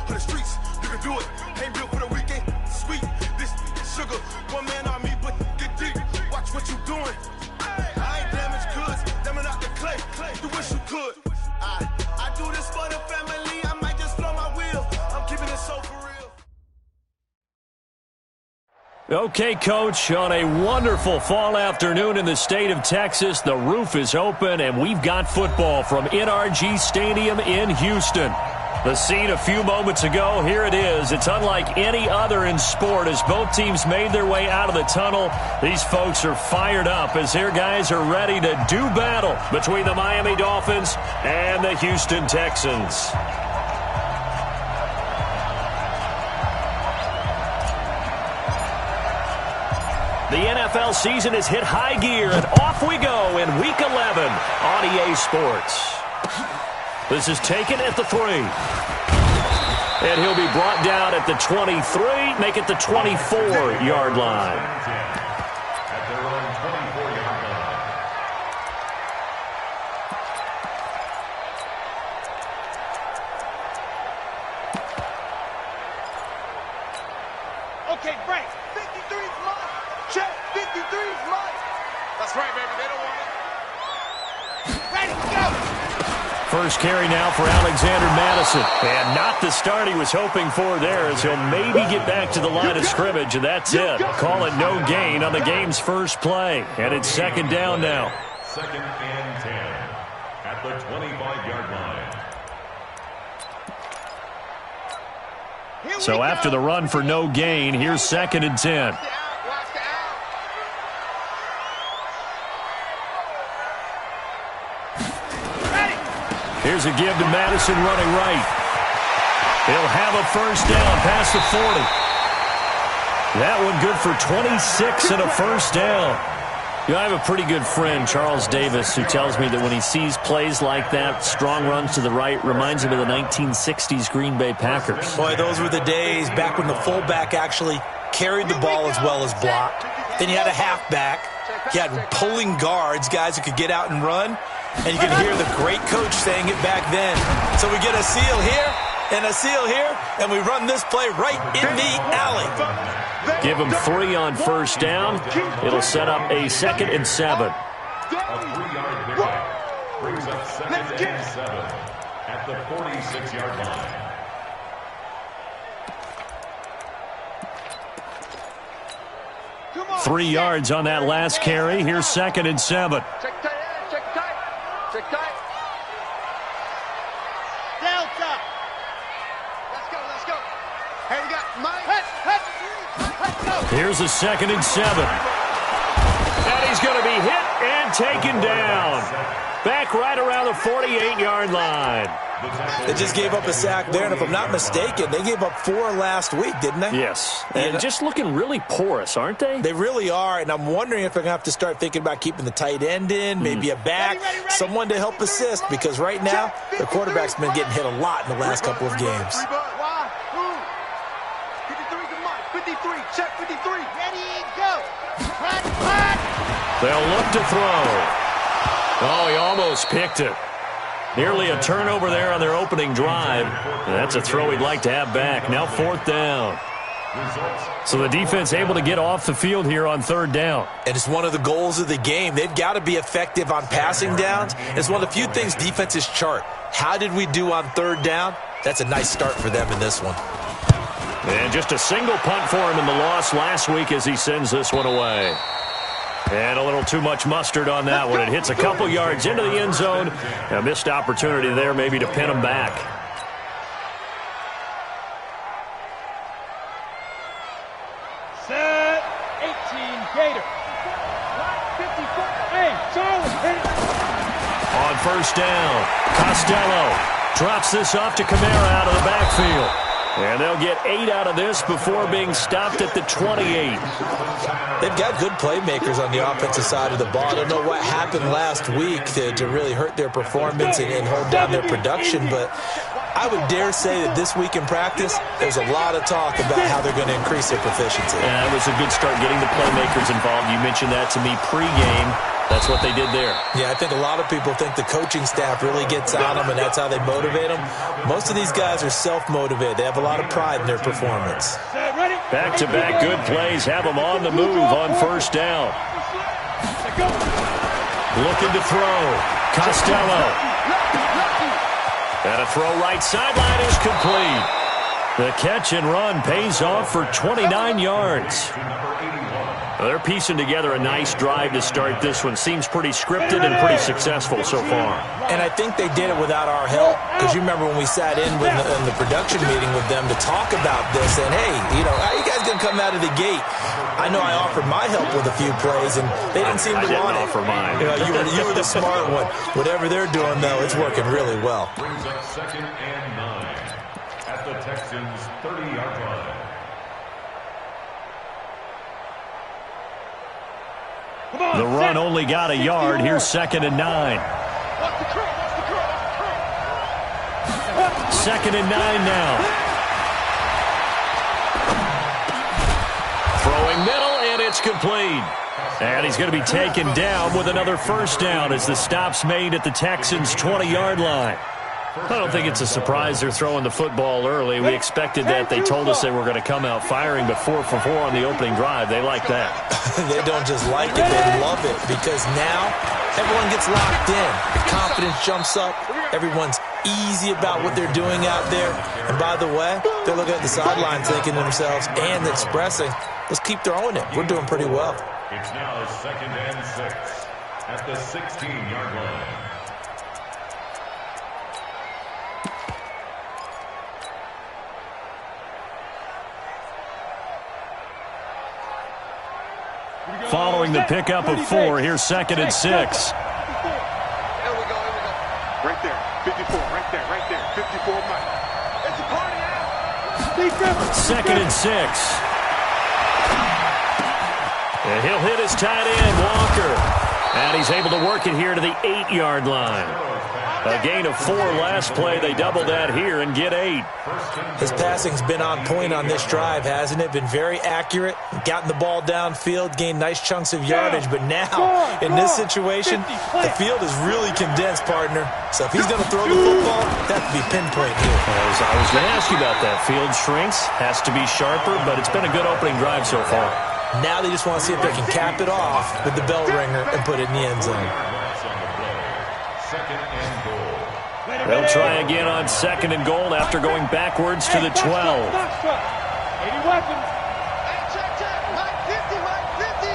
for the streets. You can do it. Ain't built for the weekend. Sweet. This sugar. One man on me, but get deep. Watch what you doing. I ain't damaged goods. Damn out the clay. You wish you could. I do this for the family. I might just blow my wheel. I'm keeping it so for real. Okay, Coach, on a wonderful fall afternoon in the state of Texas, the roof is open, and we've got football from NRG Stadium in Houston. The scene a few moments ago, here it is. It's unlike any other in sport as both teams made their way out of the tunnel. These folks are fired up as their guys are ready to do battle between the Miami Dolphins and the Houston Texans. The NFL season has hit high gear, and off we go in Week 11 on EA Sports. This is taken at the 3. And he'll be brought down at the 23, make it the 24-yard line. At their own 24-yard line. Okay, Frank. 53's mine. Check. 53's mine. That's right, baby. They don't want it. Ready, go. First carry now for Alexander Madison. And not the start he was hoping for there as he'll maybe get back to the line of scrimmage, and that's it. Call it no gain on the game's first play. And it's second down now. Second and 10 at the 25-yard line. So after the run for no gain, here's second and 10. Here's a give to Madison running right. He'll have a first down past the 40. That one good for 26 and a first down. You know, I have a pretty good friend, Charles Davis, who tells me that when he sees plays like that, strong runs to the right, reminds him of the 1960s Green Bay Packers. Boy, those were the days back when the fullback actually carried the ball as well as blocked. Then you had a halfback. You had pulling guards, guys who could get out and run. And you can hear the great coach saying it back then. So we get a seal here and a seal here, and we run this play right in the alley. Give him 3 on first down. It'll set up a second and 7. A 3-yard pickup brings up second and 7 at the 46-yard line. 3 yards on that last carry. Here's second and 7. Check tight. Check tight. Delta. Let's go. Hey, we got Mike. Go. Here's a second and 7. And he's going to be hit and taken down. Back right around the 48-yard line. They just gave up a sack there, and if I'm not mistaken, they gave up 4 last week, didn't they? Yes. And just looking really porous, aren't they? They really are, and I'm wondering if they're going to have to start thinking about keeping the tight end in, maybe a back, someone to help assist, because right now, the quarterback's been getting hit a lot in the last couple of games. 53 to Mike. 53. Check 53. Ready, go. They'll look to throw. Oh, he almost picked it. Nearly a turnover there on their opening drive. That's a throw he'd like to have back. Now 4th down. So the defense able to get off the field here on 3rd down. And it's one of the goals of the game. They've got to be effective on passing downs. It's one of the few things defenses chart. How did we do on 3rd down? That's a nice start for them in this one. And just a single punt for him in the loss last week as he sends this one away. And a little too much mustard on that one. It hits a couple yards into the end zone. A missed opportunity there maybe to pin him back. Set. 18 Gator. 54. Hey, Charlie, hit it. On first down, Costello drops this off to Kamara out of the backfield. And they'll get 8 out of this before being stopped at the 28. They've got good playmakers on the offensive side of the ball. I don't know what happened last week to really hurt their performance and hold down their production, but I would dare say that this week in practice, there's a lot of talk about how they're going to increase their proficiency. Yeah, it was a good start getting the playmakers involved. You mentioned that to me pregame. That's what they did there. Yeah, I think a lot of people think the coaching staff really gets on them, and that's how they motivate them. Most of these guys are self-motivated. They have a lot of pride in their performance. Back-to-back good plays have them on the move on first down. Looking to throw. Costello. And a throw right sideline is complete. The catch and run pays off for 29 yards. They're piecing together a nice drive to start this one. Seems pretty scripted and pretty successful so far. And I think they did it without our help. Because you remember when we sat in the production meeting with them to talk about this. And, hey, how you guys going to come out of the gate? I know I offered my help with a few plays, and they didn't seem to want it. I didn't offer mine. You were the smart one. Whatever they're doing, though, it's working really well. Brings up 2nd and 9 at the Texans' 30-yard line. The run only got a yard. Here's 2nd and 9. 2nd and 9 now. Throwing middle, and it's complete. And he's going to be taken down with another first down as the stop's made at the Texans' 20-yard line. I don't think it's a surprise they're throwing the football early. We expected that. They told us they were going to come out firing, but 4 for 4 on the opening drive. They like that. They don't just like it, they love it, because now everyone gets locked in. The confidence jumps up. Everyone's easy about what they're doing out there. And by the way, they're looking at the sideline thinking to themselves and expressing, let's keep throwing it. We're doing pretty well. It's now 2nd and 6 at the 16-yard line. Following the pickup of 4, here's 2nd and 6. Here we go. Right there, 54, right there, 54, Mike. It's a party now. 2nd and 6. And he'll hit his tight end, Walker. And he's able to work it here to the 8-yard line. A gain of 4 last play. They double that here and get 8. His passing's been on point on this drive, hasn't it? Been very accurate, gotten the ball downfield, gained nice chunks of yardage. But now, in this situation, the field is really condensed, partner. So if he's going to throw the football, that has to be pinpoint here. I was going to ask you about that. Field shrinks, has to be sharper, but it's been a good opening drive so far. Now they just want to see if they can cap it off with the bell ringer and put it in the end zone. They'll try again on 2nd and goal after going backwards to the 12. 80 weapons. Check. Mike 50, Mike 50.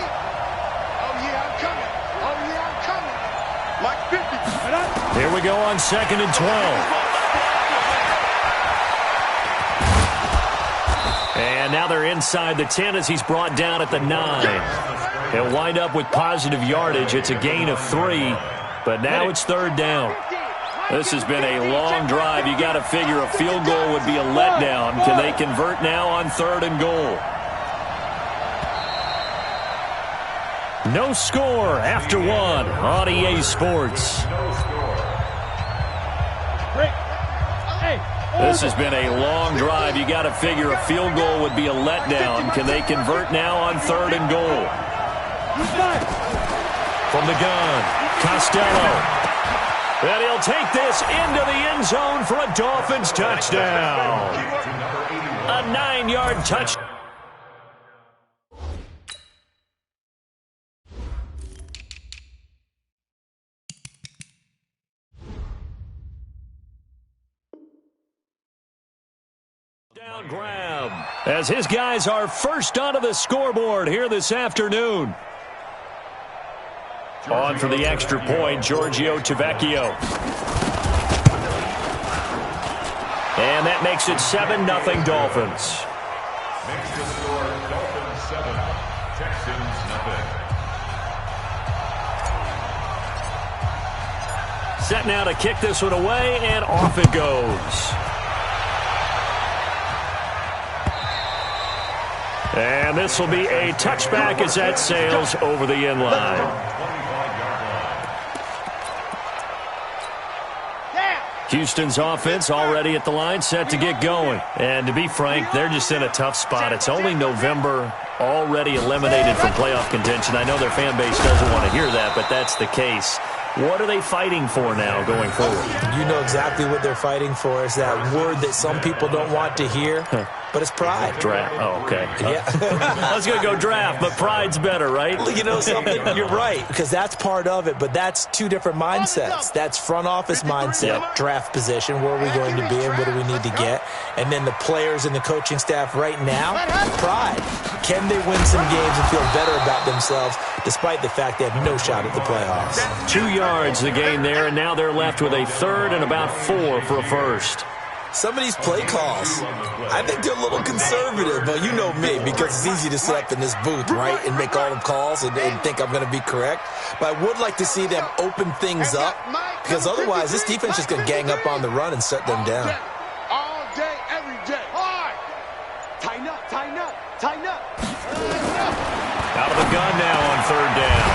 Oh, yeah, I'm coming. Mike 50. Here we go on 2nd and 12. And now they're inside the 10 as he's brought down at the 9. He'll wind up with positive yardage. It's a gain of 3, but now it's 3rd down. This has been a long drive. You got to figure a field goal would be a letdown. Can they convert now on 3rd and goal? No score after 1 on EA Sports. This has been a long drive. You got to figure a field goal would be a letdown. Can they convert now on 3rd and goal? From the gun, Costello. And he'll take this into the end zone for a Dolphins touchdown. A 9-yard touchdown. Grab as his guys are first onto the scoreboard here this afternoon. On for the extra point, Giorgio Tavecchio. And that makes it 7-0 Dolphins. Makes the score Dolphins 7, Texans nothing. Set now to kick this one away, and off it goes. And this will be a touchback as that sails over the end line. Houston's offense already at the line, set to get going. And to be frank, they're just in a tough spot. It's only November, already eliminated from playoff contention. I know their fan base doesn't want to hear that, but that's the case. What are they fighting for now going forward? You know exactly what they're fighting for. Is that word that some people don't want to hear, but it's pride. Draft. Oh, okay. Yeah. I was going to go draft, but pride's better, right? Well, you know something? You're right, because that's part of it, but that's two different mindsets. That's front office mindset, draft position, where are we going to be and what do we need to get? And then the players and the coaching staff right now, pride. Can they win some games and feel better about themselves despite the fact they have no shot at the playoffs? 2 yards the gain there, and now they're left with a third and about 4 for a first. Some of these play calls, I think they're a little conservative, but you know me, because it's easy to sit up in this booth, right, and make all the calls and think I'm going to be correct. But I would like to see them open things up, because otherwise this defense is going to gang up on the run and shut them down. All day, every day. Hard. Tighten up, tighten up, tighten up. Out of the gun now on third down.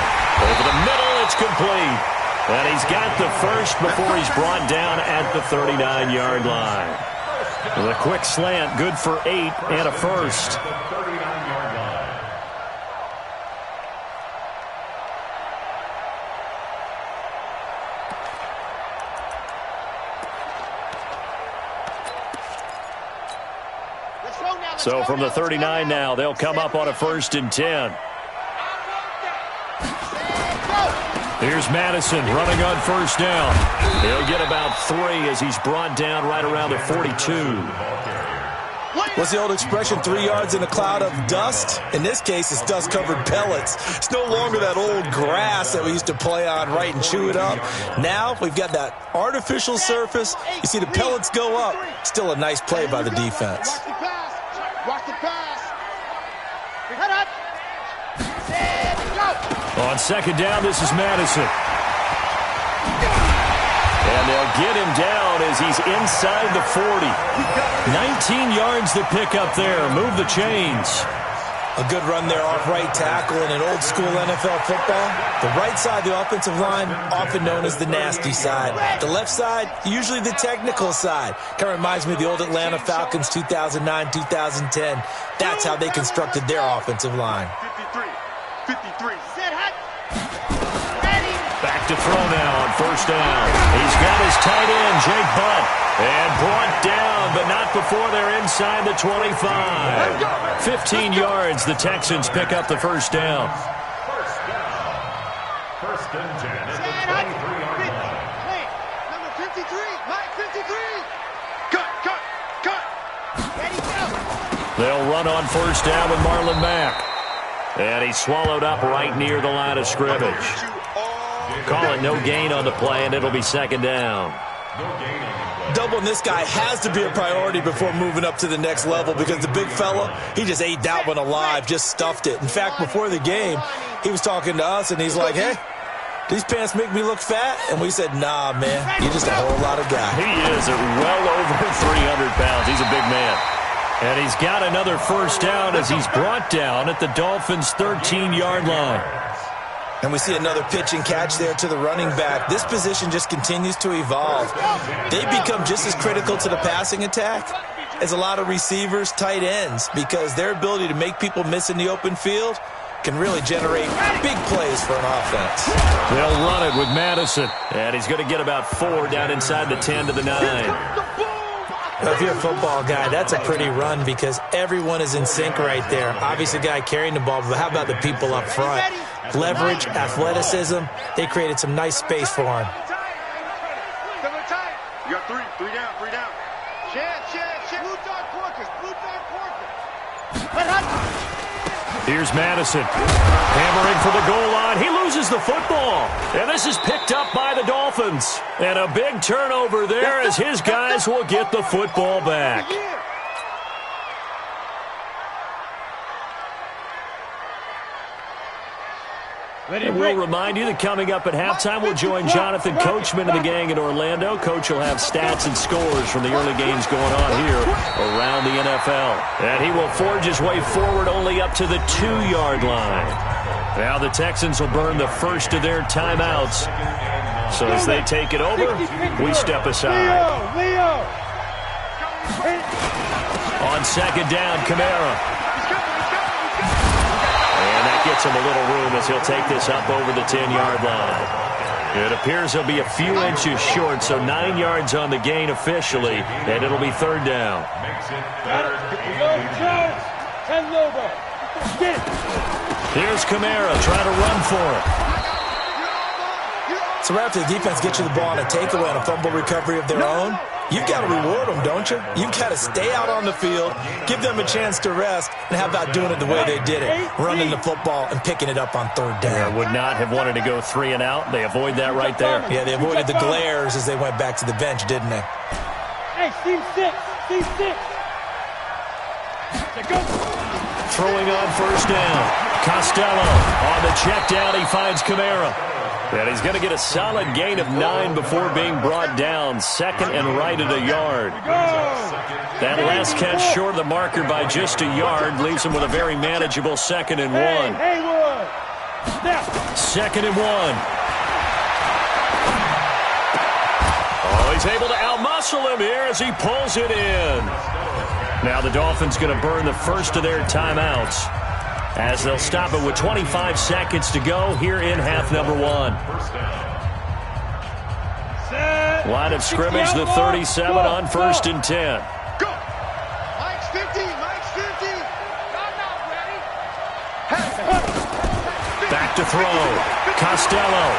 Over the middle, it's complete. And he's got the first before he's brought down at the 39-yard line. With a quick slant, good for 8 and a first. So from the 39 now, they'll come up on a 1st and 10. Here's Madison running on 1st down. He'll get about 3 as he's brought down right around the 42. What's the old expression, 3 yards in a cloud of dust? In this case, it's dust-covered pellets. It's no longer that old grass that we used to play on, right, and chew it up. Now we've got that artificial surface. You see the pellets go up. Still a nice play by the defense. Watch the pass. Watch the pass. Head up. On 2nd down, this is Madison. And they'll get him down as he's inside the 40. 19 yards to pick up there. Move the chains. A good run there off right tackle in an old-school NFL football. The right side, the offensive line, often known as the nasty side. The left side, usually the technical side. Kind of reminds me of the old Atlanta Falcons 2009, 2010. That's how they constructed their offensive line. 53. Back to throw now on 1st down. He's got his tight end, Jake Butt, and brought down, but not before they're inside the 25. 15 yards, the Texans pick up the 1st down. First and 10 at the 23-yard line. Number 53, Mike 53. Cut. Ready, go. They'll run on 1st down with Marlon Mack. And he's swallowed up right near the line of scrimmage. Call it no gain on the play, and it'll be 2nd down. Doubling this guy has to be a priority before moving up to the next level, because the big fella, he just ate that one alive, just stuffed it. In fact, before the game, he was talking to us, and he's like, hey, these pants make me look fat? And we said, nah, man, you're just a whole lot of guy. He is well over 300 pounds. He's a big man. And he's got another 1st down as he's brought down at the Dolphins' 13-yard line. And we see another pitch and catch there to the running back. This position just continues to evolve. They become just as critical to the passing attack as a lot of receivers, tight ends, because their ability to make people miss in the open field can really generate big plays for an offense. They'll run it with Madison. And he's going to get about 4 down inside the 10 to the 9. If you're a football guy, that's a pretty run because everyone is in sync right there. Obviously, the guy carrying the ball, but how about the people up front? Leverage, athleticism, they created some nice space for him. You got 3 down. Chance. Blue dog Porkers. Here's Madison. Hammering for the goal line. He loses the football. And this is picked up by the Dolphins. And a big turnover there as his guys will get the football back. And we'll remind you that coming up at halftime, we'll join Jonathan Coachman and the gang in Orlando. Coach will have stats and scores from the early games going on here around the NFL. And he will forge his way forward only up to the 2-yard line. Now the Texans will burn the first of their timeouts. So as they take it over, we step aside. Leo. On second down, Kamara. And that gets him a little room as he'll take this up over the 10-yard line. It appears he'll be a few inches short, so 9 yards on the gain officially, and it'll be third down. Here's Kamara trying to run for it. So right after the defense gets you the ball on a takeaway and a fumble recovery of their own, you've got to reward them, don't you? You've got to stay out on the field, give them a chance to rest, and how about doing it the way they did it, running the football and picking it up on third down. They would not have wanted to go 3 and out. They avoid that right there. Yeah, they avoided the glares as they went back to the bench, didn't they? Hey, team 6. Throwing on first down. Costello on the check down. He finds Kamara. And he's going to get a solid gain of 9 before being brought down. Second and right at a yard. That last catch short of the marker by just a yard leaves him with a very manageable 2nd and 1. Second and 1. Oh, he's able to outmuscle him here as he pulls it in. Now the Dolphins going to burn the first of their timeouts, as they'll stop it with 25 seconds to go here in half number 1. Line of scrimmage, the 37 on first and 10. Go! Mike's 50. Back to throw. Costello.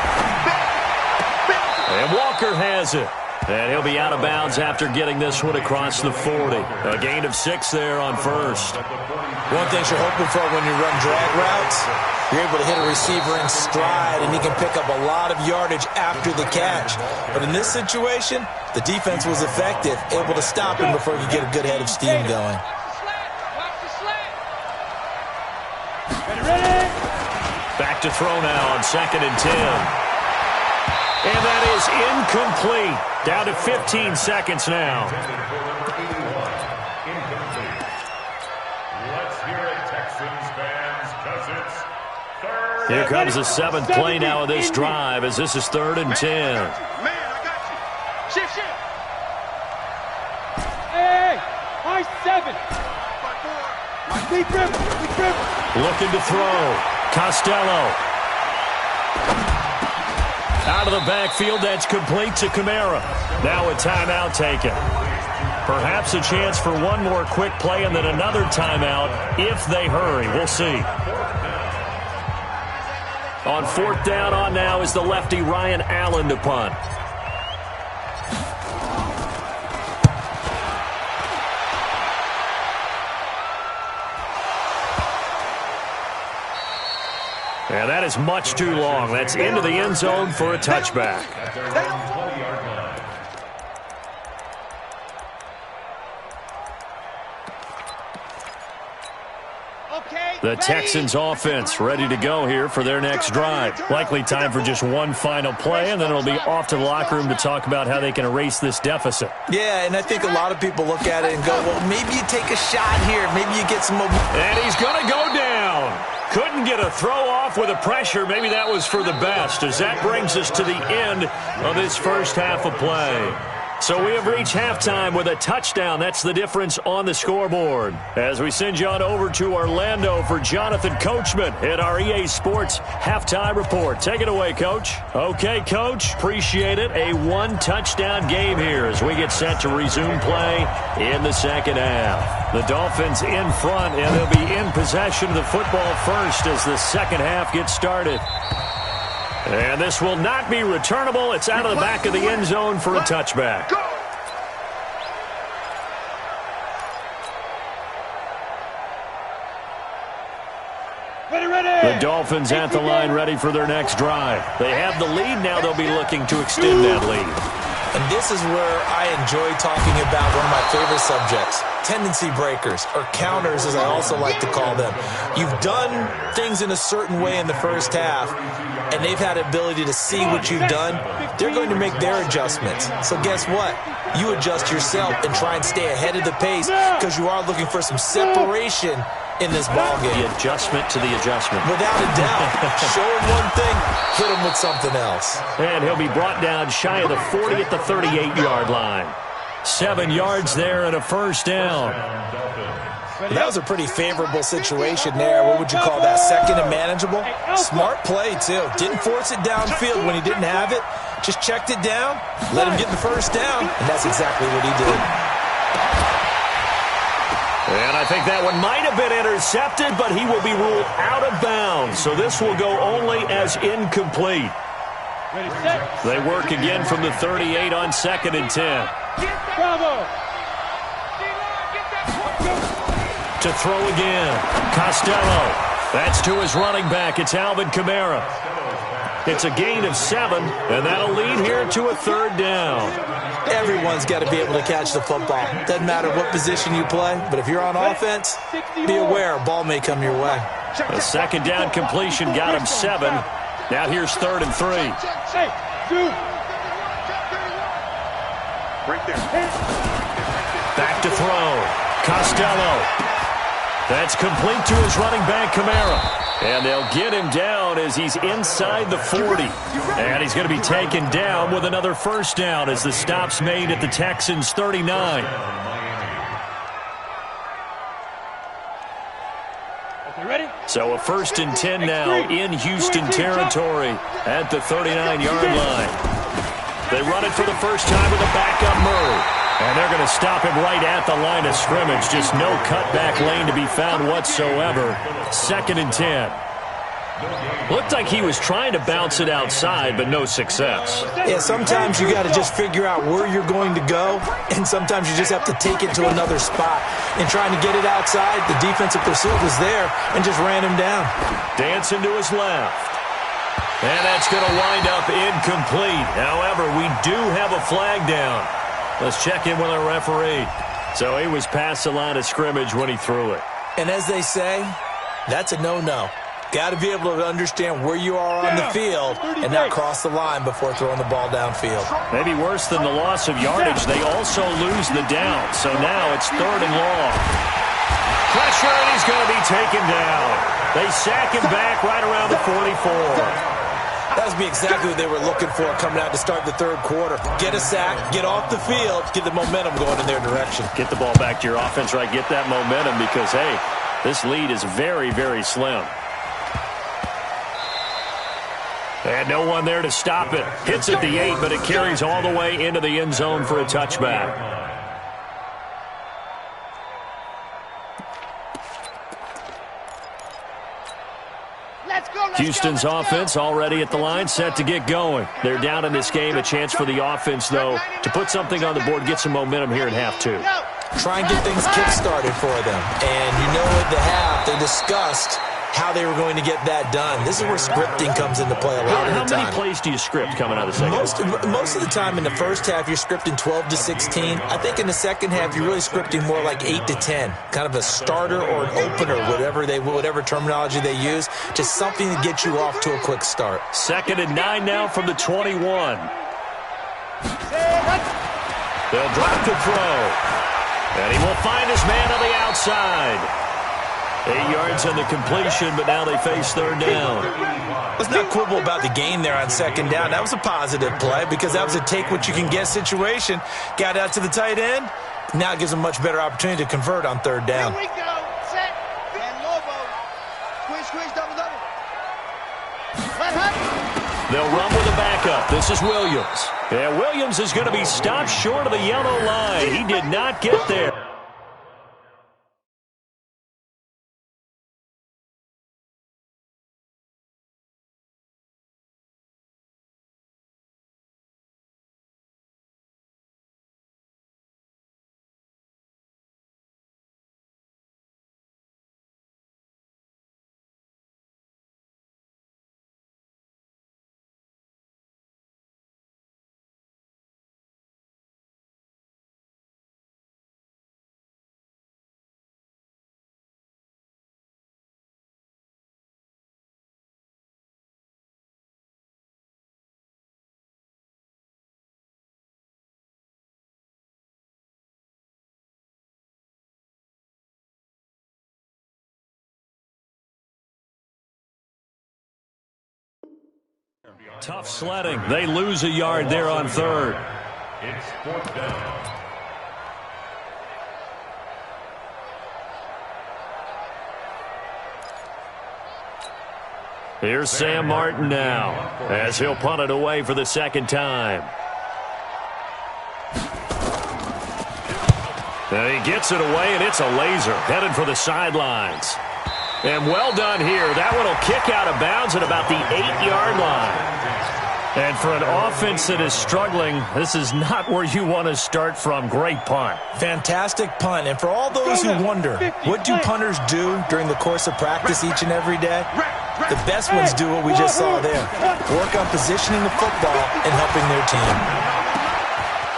And Walker has it. And he'll be out of bounds after getting this one across the 40. A gain of 6 there on first. One thing you're hoping for when you run drag routes, you're able to hit a receiver in stride, and he can pick up a lot of yardage after the catch. But in this situation, the defense was effective, able to stop him before he could get a good head of steam going. Back to throw now on second and 10. And that is incomplete. Down to 15 seconds now. Let's hear it, Texans fans, because it's third. Here comes the 7th play now of this drive, as this is 3rd and 10. Man, I got you. Shift. Hey, my 7. Deep river. Looking to throw. Costello. Out of the backfield, that's complete to Kamara. Now a timeout taken. Perhaps a chance for one more quick play and then another timeout if they hurry. We'll see. On 4th down on now is the lefty Ryan Allen to punt. And that is much too long. That's into the end zone for a touchback. The Texans offense ready to go here for their next drive. Likely time for just one final play, and then it'll be off to the locker room to talk about how they can erase this deficit. Yeah, and I think a lot of people look at it and go, well, maybe you take a shot here. Maybe you get some momentum. And he's going to go down. Couldn't get a throw off with the pressure. Maybe that was for the best, as that brings us to the end of this first half of play. So we have reached halftime with a touchdown. That's the difference on the scoreboard. As we send you on over to Orlando for Jonathan Coachman at our EA Sports Halftime Report. Take it away, Coach. Okay, Coach. Appreciate it. A one-touchdown game here as we get set to resume play in the second half. The Dolphins in front, and they'll be in possession of the football first as the second half gets started. And this will not be returnable. It's out of the back of the end zone for a touchback. The Dolphins at the line ready for their next drive. They have the lead. Now they'll be looking to extend that lead. And this is where I enjoy talking about one of my favorite subjects, tendency breakers, or counters as I also like to call them. You've done things in a certain way in the first half, and they've had the ability to see what you've done. They're going to make their adjustments. So guess what? You adjust yourself and try and stay ahead of the pace because you are looking for some separation in this ball game. The adjustment to the adjustment. Without a doubt. Show him one thing, hit him with something else. And he'll be brought down shy of the 40 at the 38-yard line. 7 yards there and a first down. That was a pretty favorable situation there. What would you call that? Second and manageable? Smart play, too. Didn't force it downfield when he didn't have it. Just checked it down, let him get the first down, and that's exactly what he did. And I think that one might have been intercepted, but he will be ruled out of bounds. So this will go only as incomplete. They work again from the 38 on 2nd and 10. To throw again. Costello. That's to his running back. It's Alvin Kamara. It's a gain of 7, and that'll lead here to a 3rd down. Everyone's got to be able to catch the football. Doesn't matter what position you play, but if you're on offense, be aware a ball may come your way. A 2nd down completion got him 7. Now here's 3rd and 3. Right there. Back to throw. Costello. That's complete to his running back, Kamara. And they'll get him down as he's inside the 40. And he's going to be taken down with another first down as the stop's made at the Texans' 39. So a 1st and 10 now in Houston territory at the 39-yard line. They run it for the first time with a backup Murray. And they're going to stop him right at the line of scrimmage. Just no cutback lane to be found whatsoever. 2nd and 10. Looked like he was trying to bounce it outside, but no success. Yeah, sometimes you got to just figure out where you're going to go, and sometimes you just have to take it to another spot. And trying to get it outside, the defensive pursuit was there and just ran him down. Dancing to his left. And that's going to wind up incomplete. However, we do have a flag down. Let's check in with our referee. So he was past the line of scrimmage when he threw it. And as they say, that's a no-no. Got to be able to understand where you are on the field and not cross the line before throwing the ball downfield. Maybe worse than the loss of yardage, they also lose the down. So now it's 3rd and long. Pressure, and he's going to be taken down. They sack him back right around the 44. That would be exactly what they were looking for coming out to start the 3rd quarter. Get a sack, get off the field, get the momentum going in their direction. Get the ball back to your offense, right? Get that momentum because, hey, this lead is very, very slim. And no one there to stop it. Hits at the 8, but it carries all the way into the end zone for a touchback. Houston's offense already at the line, set to get going. They're down in this game. A chance for the offense, though, to put something on the board, get some momentum here in half 2. Try and get things kick-started for them. And you know at the half, they discussed how they were going to get that done. This is where scripting comes into play a lot of the time. How many plays do you script coming out of the second half? Most of the time in the first half, you're scripting 12 to 16. I think in the second half, you're really scripting more like 8 to 10. Kind of a starter or an opener, whatever terminology they use. Just something to get you off to a quick start. 2nd and 9 now from the 21. They'll drop the throw. And he will find his man on the outside. 8 yards on the completion, but now they face 3rd down. Let's not quibble about the gain there on 2nd down. That was a positive play because that was a take-what-you-can-get situation. Got out to the tight end. Now it gives them a much better opportunity to convert on 3rd down. Here we go. Set. And Lobo. Squeeze, double. They'll run with a backup. This is Williams. Yeah, Williams is going to be stopped short of the yellow line. He did not get there. Tough sledding. They lose a yard there on third. It's fourth down. Here's Sam Martin now as he'll punt it away for the second time. And he gets it away, and it's a laser headed for the sidelines. And well done here. That one will kick out of bounds at about the 8-yard line. And for an offense that is struggling, this is not where you want to start from. Great punt. Fantastic punt. And for all those who wonder, what do punters do during the course of practice each and every day? The best ones do what we just saw there. Work on positioning the football and helping their team.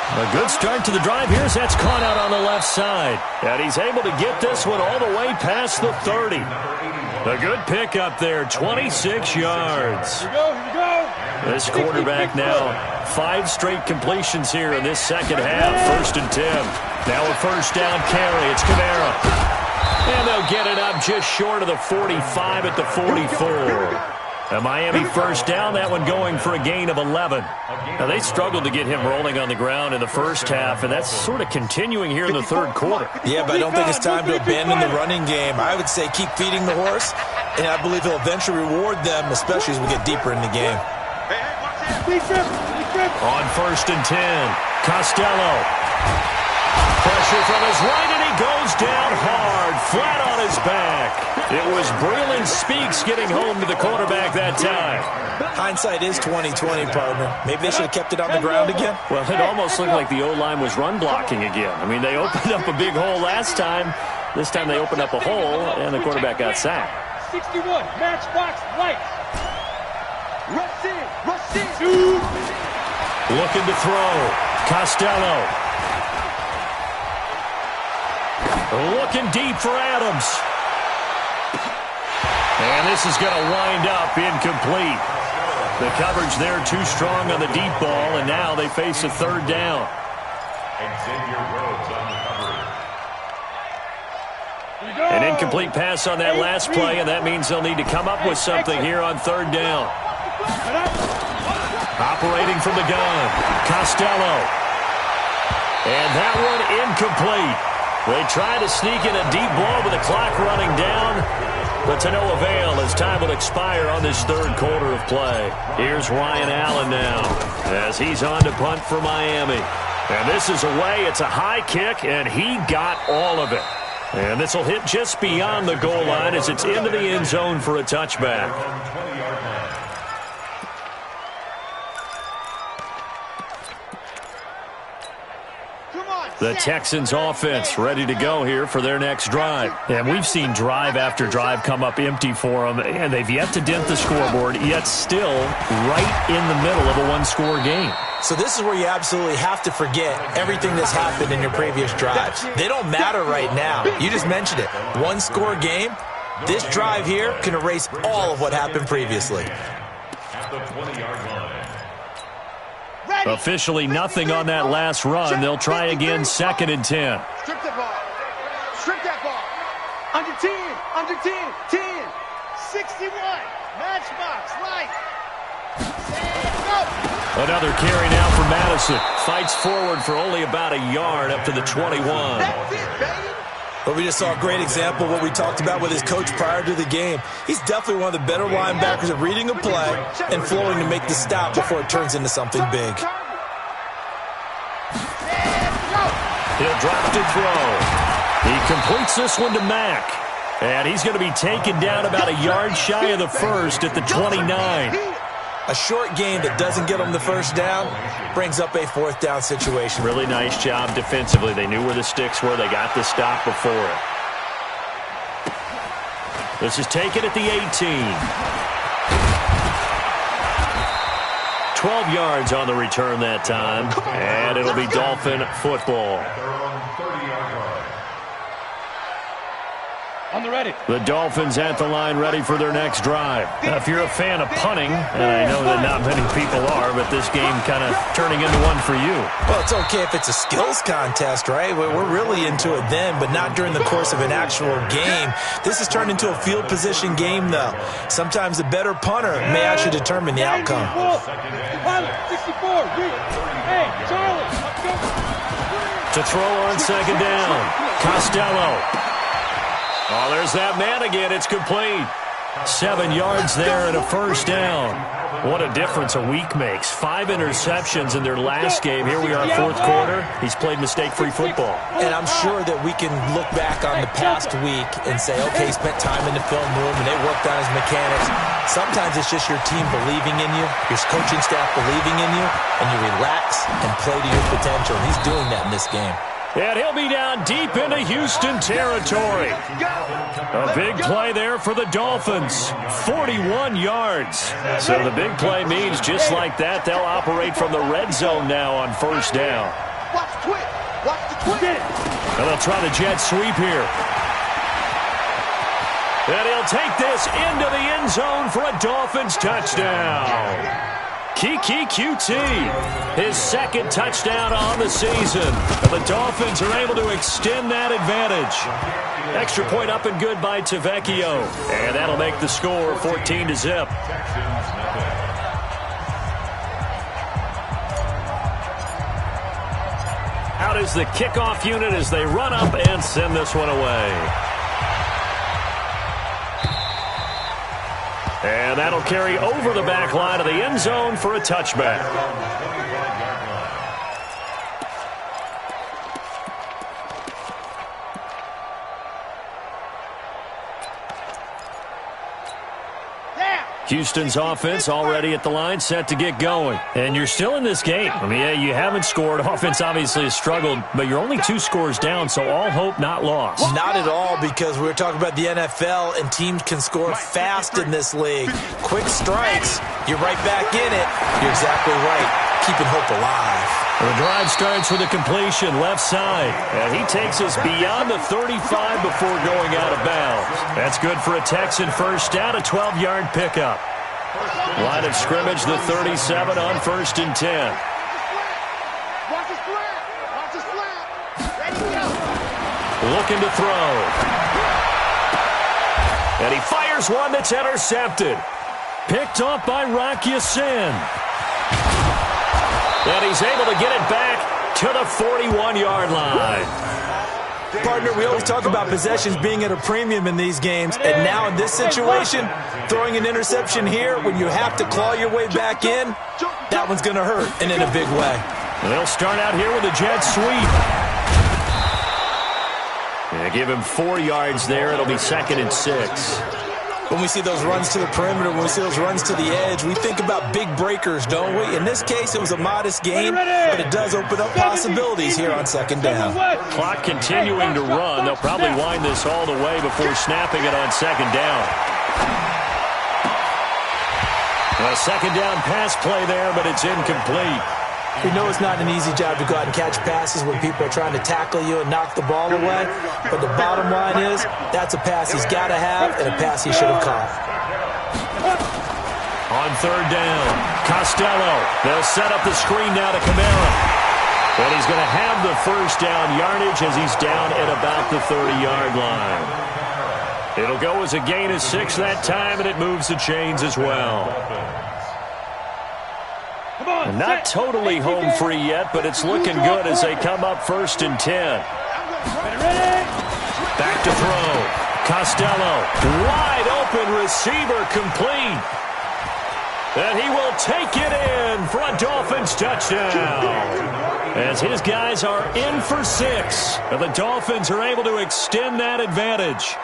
A good start to the drive. Here's that's caught out on the left side. And he's able to get this one all the way past the 30. A good pickup there, 26 yards. Here we go. This quarterback now, 5 straight completions here in this second half. 1st and 10. Now a first down carry. It's Kamara. And they'll get it up just short of the 45 at the 44. A Miami first down, that one going for a gain of 11. Now, they struggled to get him rolling on the ground in the first half, and that's sort of continuing here in the third quarter. Yeah, but I don't think it's time to abandon the running game. I would say keep feeding the horse, and I believe he'll eventually reward them, especially as we get deeper in the game. On 1st and 10, Costello. Pressure from his right, and he goes down hard, flat on his back. It was Breland Speaks getting home to the quarterback that time. Hindsight is 20/20, partner. Maybe they should have kept it on the ground again. Well, it almost looked like the O-line was run blocking again. I mean, they opened up a big hole last time. This time they opened up a hole, and the quarterback got sacked. 61, matchbox, lights. Rush in. Looking to throw. Costello. Looking deep for Adams. And this is going to wind up incomplete. The coverage there too strong on the deep ball, and now they face a third down. Xavier Rhodes on the coverage. An incomplete pass on that last play, and that means they'll need to come up with something here on third down. Operating from the gun, Costello. And that one incomplete. They try to sneak in a deep ball with the clock running down, but to no avail as time will expire on this third quarter of play. Here's Ryan Allen now as he's on to punt for Miami. And this is away. It's a high kick, and he got all of it. And this will hit just beyond the goal line as it's into the end zone for a touchback. The Texans offense ready to go here for their next drive. And we've seen drive after drive come up empty for them, and they've yet to dent the scoreboard, yet still right in the middle of a one-score game. So this is where you absolutely have to forget everything that's happened in your previous drives. They don't matter right now. You just mentioned it. One-score game. This drive here can erase all of what happened previously. At the 20-yard line. Officially nothing on that last run. They'll try again, 2nd and 10. Strip the ball. Strip that ball. Under 10. 10. 61. Matchbox. Light. Another carry now for Madison. Fights forward for only about a yard up to the 21. That's it, baby. But we just saw a great example of what we talked about with his coach prior to the game. He's definitely one of the better linebackers at reading a play and flowing to make the stop before it turns into something big. He'll drop to throw. He completes this one to Mack. And he's going to be taken down about a yard shy of the first at the 29. A short game that doesn't get them the first down brings up a 4th down situation. Really nice job defensively. They knew where the sticks were. They got the stop before it. This is taken at the 18. 12 yards on the return that time. And it'll be Dolphin football. On the ready. The Dolphins at the line ready for their next drive. If you're a fan of punting, and I know that not many people are, but this game kind of turning into one for you. Well, it's okay if it's a skills contest, right? We're really into it then, but not during the course of an actual game. This has turned into a field position game, though. Sometimes the better punter may actually determine the outcome. 64. Hey, Charlie, let's go. To throw on second down, Costello. Oh, there's that man again. It's complete. 7 yards there and a first down. What a difference a week makes. 5 interceptions in their last game. Here we are, fourth quarter. He's played mistake-free football. And I'm sure that we can look back on the past week and say, okay, he spent time in the film room and they worked on his mechanics. Sometimes it's just your team believing in you, your coaching staff believing in you, and you relax and play to your potential. And he's doing that in this game. And he'll be down deep into Houston territory. A big play there for the Dolphins. 41 yards. So the big play means just like that, they'll operate from the red zone now on first down. Watch the twit. Watch the twit. And they'll try the jet sweep here. And he'll take this into the end zone for a Dolphins touchdown. Kiki QT, his second touchdown on the season. And the Dolphins are able to extend that advantage. Extra point up and good by Tavecchio. And that'll make the score 14-0. Out is the kickoff unit as they run up and send this one away. And that'll carry over the back line of the end zone for a touchback. Houston's offense already at the line, set to get going. And you're still in this game. I mean, yeah, you haven't scored. Offense obviously has struggled, but you're only 2 scores down, so all hope not lost. Not at all, because we were talking about the NFL, and teams can score fast in this league. Quick strikes, you're right back in it. You're exactly right. Keeping hope alive. The drive starts with a completion left side. And he takes us beyond the 35 before going out of bounds. That's good for a Texan first down, a 12-yard pickup. Line of scrimmage, the 37 on 1st and 10. Watch the slant. Watch the slant. Ready to go. Looking to throw. And he fires one that's intercepted. Picked off by Rock Ya-Sin. And he's able to get it back to the 41-yard line. Partner, we always talk about possessions being at a premium in these games, and now in this situation, throwing an interception here when you have to claw your way back in, that one's going to hurt, and in a big way. They'll start out here with a jet sweep. And give him 4 yards there. It'll be 2nd and 6. When we see those runs to the perimeter, when we see those runs to the edge, we think about big breakers, don't we? In this case, it was a modest gain, but it does open up possibilities here on 2nd down. Clock continuing to run. They'll probably wind this all the way before snapping it on 2nd down. A 2nd down pass play there, but it's incomplete. We know it's not an easy job to go out and catch passes when people are trying to tackle you and knock the ball away. But the bottom line is, that's a pass he's got to have and a pass he should have caught. On 3rd down, Costello. They'll set up the screen now to Kamara. And he's going to have the first down yardage as he's down at about the 30-yard line. It'll go as a gain of 6 that time, and it moves the chains as well. Not totally home free yet, but it's looking good as they come up 1st and 10. Back to throw. Costello, wide open receiver, complete. And he will take it in for a Dolphins touchdown. As his guys are in for 6. And the Dolphins are able to extend that advantage.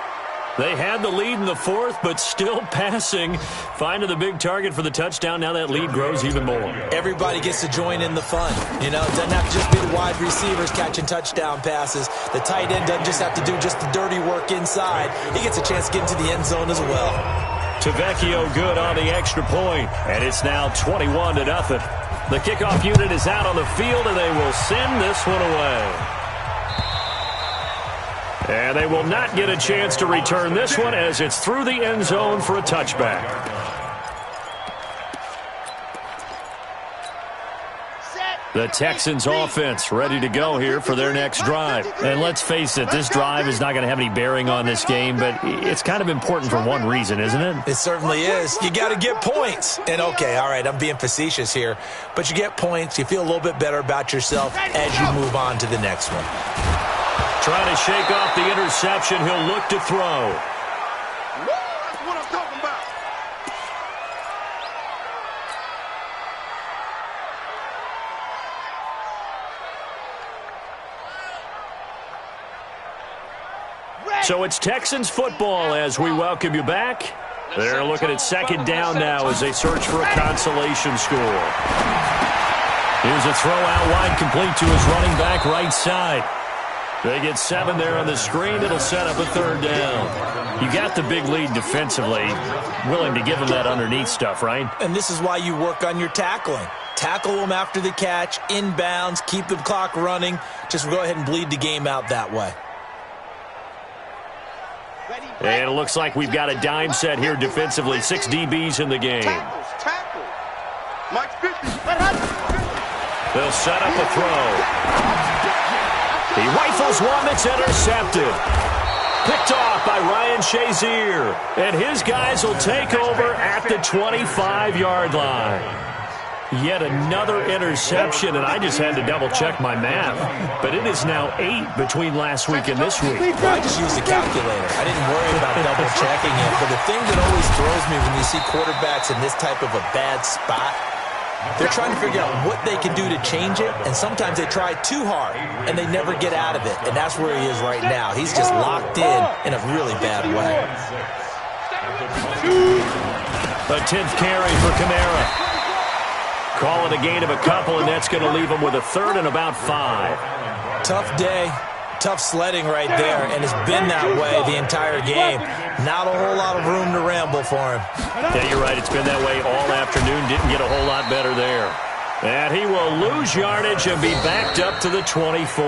They had the lead in the 4th, but still passing. Finding the big target for the touchdown. Now that lead grows even more. Everybody gets to join in the fun. You know, it doesn't have to just be the wide receivers catching touchdown passes. The tight end doesn't just have to do just the dirty work inside. He gets a chance to get into the end zone as well. Tavecchio good on the extra point. And it's now 21-0. The kickoff unit is out on the field, and they will send this one away. And they will not get a chance to return this one as it's through the end zone for a touchback. The Texans offense ready to go here for their next drive. And let's face it, this drive is not going to have any bearing on this game, but it's kind of important for one reason, isn't it? It certainly is. You got to get points. And okay, all right, I'm being facetious here, but you get points, you feel a little bit better about yourself as you move on to the next one. Trying to shake off the interception, he'll look to throw. That's what I'm talking about. So it's Texans football as we welcome you back. They're looking at second down now as they search for a consolation score. Here's a throw out wide, complete to his running back right side. They get 7 there on the screen. It'll set up a third down. You got the big lead defensively. Willing to give them that underneath stuff, right? And this is why you work on your tackling. Tackle them after the catch, inbounds, keep the clock running. Just go ahead and bleed the game out that way. And it looks like we've got a dime set here defensively. 6 DBs in the game. Tackle. Mike 50. They'll set up a throw. He rifles one that's intercepted. Picked off by Ryan Shazier. And his guys will take over at the 25-yard line. Yet another interception, and I just had to double-check my math. But it is now 8 between last week and this week. Well, I just used a calculator. I didn't worry about double-checking it. But the thing that always throws me when you see quarterbacks in this type of a bad spot, they're trying to figure out what they can do to change it, and sometimes they try too hard, and they never get out of it. And that's where he is right now. He's just locked in a really bad way. A 10th carry for Kamara. Call it a gain of a couple, and that's going to leave him with a third and about 5. Tough day, tough sledding right there, and it's been that way the entire game. Not a whole lot of room to ramble for him. Yeah, you're right. It's been that way all afternoon. Didn't get a whole lot better there. And he will lose yardage and be backed up to the 24.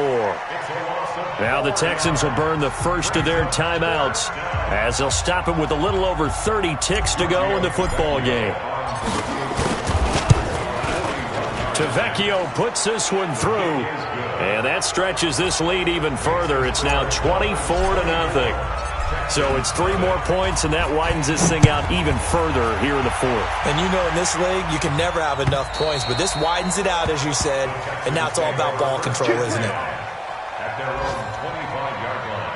Now the Texans will burn the first of their timeouts as they'll stop him with a little over 30 ticks to go in the football game. Tavecchio puts this one through, and that stretches this lead even further. It's now 24-0. So it's 3 more points, and that widens this thing out even further here in the fourth. And you know in this league, you can never have enough points, but this widens it out, as you said, and now it's all about ball control, isn't it? At their own 25-yard line.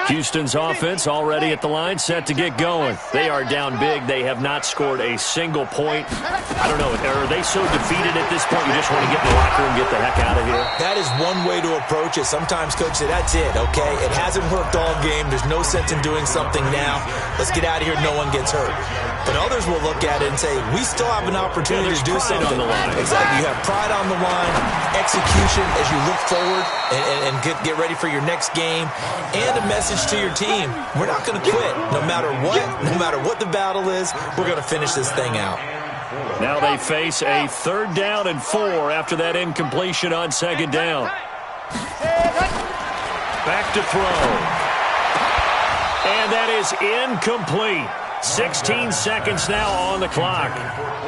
Houston's offense already at the line, set to get going. They are down big. They have not scored a single point. I don't know, are they so defeated at this point you just want to get in the locker room and get the heck out of here? That is one way to approach it. Sometimes coaches say, that's it, okay? It hasn't worked all game. There's no sense in doing something now. Let's get out of here. No one gets hurt. But others will look at it and say, we still have an opportunity to do something. On the line. Exactly. You have pride on the line, execution as you look forward and get ready for your next game, and a message to your team. We're not going to quit. No matter what the battle is, we're going to finish this thing out. Now they face a 3rd down and 4 after that incompletion on 2nd down. Back to throw. And that is incomplete. 16 seconds now on the clock.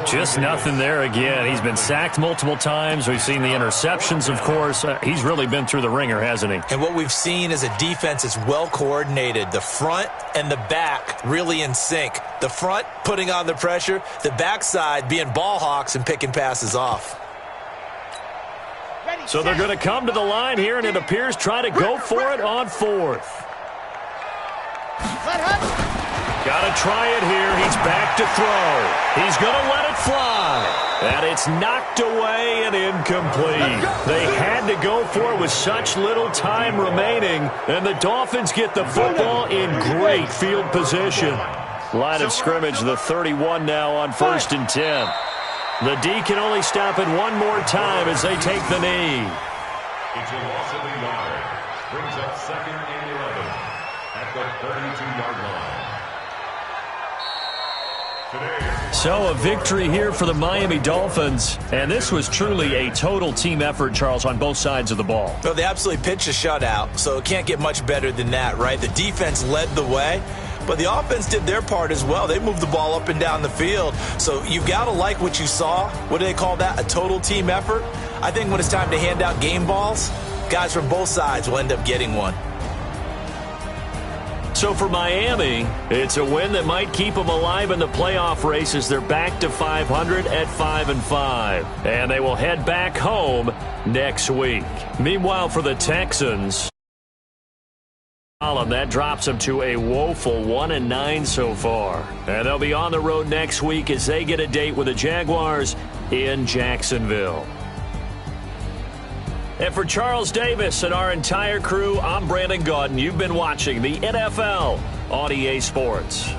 Just nothing there again. He's been sacked multiple times. We've seen the interceptions, of course. He's really been through the ringer, hasn't he? And what we've seen is a defense that's well coordinated. The front and the back really in sync. The front putting on the pressure. The backside being ball hawks and picking passes off. So they're going to come to the line here, and it appears try to go for it on 4th. Got to try it here. He's back to throw. He's going to let it fly. And it's knocked away and incomplete. They had to go for it with such little time remaining. And the Dolphins get the football in great field position. Line of scrimmage, the 31 now on 1st and 10. The D can only stop it one more time as they take the knee. It's a loss of a yard. Brings up 2nd and 11 at the 32-yard line. So a victory here for the Miami Dolphins, and this was truly a total team effort, Charles, on both sides of the ball. Well, they absolutely pitched a shutout, so it can't get much better than that, right? The defense led the way, but the offense did their part as well. They moved the ball up and down the field, so you've got to like what you saw. What do they call that? A total team effort? I think when it's time to hand out game balls, guys from both sides will end up getting one. So for Miami, it's a win that might keep them alive in the playoff race as they're back to 500 at 5-5. And they will head back home next week. Meanwhile, for the Texans, that drops them to a woeful 1-9 so far. And they'll be on the road next week as they get a date with the Jaguars in Jacksonville. And for Charles Davis and our entire crew, I'm Brandon Gaudin. You've been watching the NFL on EA Sports.